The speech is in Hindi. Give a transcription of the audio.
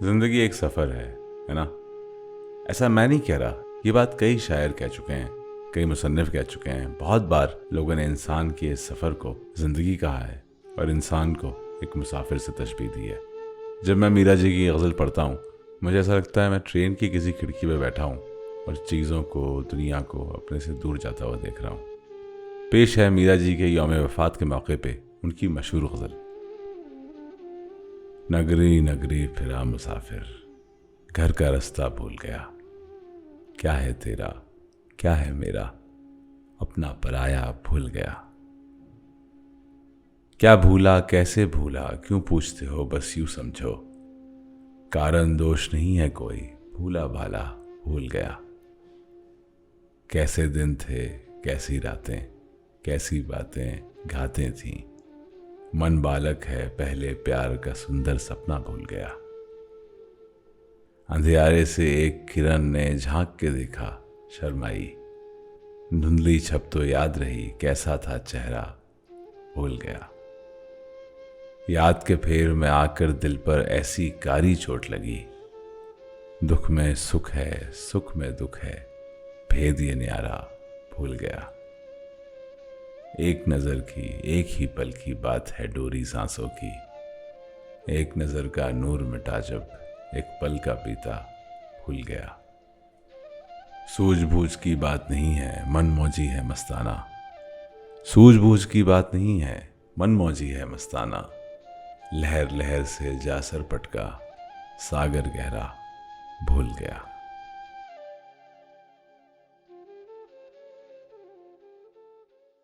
जिंदगी एक सफ़र है ना। ऐसा मैं नहीं कह रहा, ये बात कई शायर कह चुके हैं, कई मुसन्निफ कह चुके हैं। बहुत बार लोगों ने इंसान के इस सफ़र को ज़िंदगी कहा है और इंसान को एक मुसाफिर से तशबीह दी है। जब मैं मीरा जी की गज़ल पढ़ता हूँ, मुझे ऐसा लगता है मैं ट्रेन की किसी खिड़की पर बैठा हूँ और चीज़ों को, दुनिया को अपने से दूर जाता हुआ देख रहा हूँ। पेश है मीरा जी के यौम वफ़ात के मौके पे उनकी मशहूर गज़ल। नगरी नगरी फिरा मुसाफिर, घर का रास्ता भूल गया। क्या है तेरा, क्या है मेरा, अपना पराया भूल गया। क्या भूला, कैसे भूला, क्यों पूछते हो, बस यूं समझो। कारण दोष नहीं है कोई, भूला भाला भूल गया। कैसे दिन थे, कैसी रातें, कैसी बातें घातें थीं। मन बालक है, पहले प्यार का सुंदर सपना भूल गया। अंधियारे से एक किरण ने झांक के देखा, शर्माई। धुंधली छप तो याद रही, कैसा था चेहरा भूल गया। याद के फेर में आकर दिल पर ऐसी कारी चोट लगी। दुख में सुख है, सुख में दुख है, भेद ये न्यारा भूल गया। एक नजर की, एक ही पल की बात है डोरी सांसों की। एक नजर का नूर मिटा जब एक पल का पीता भूल गया। सूझबूझ की बात नहीं है, मन मौजी है मस्ताना। सूझबूझ की बात नहीं है, मन मौजी है मस्ताना। लहर लहर से जा सर पटका, सागर गहरा भूल गया।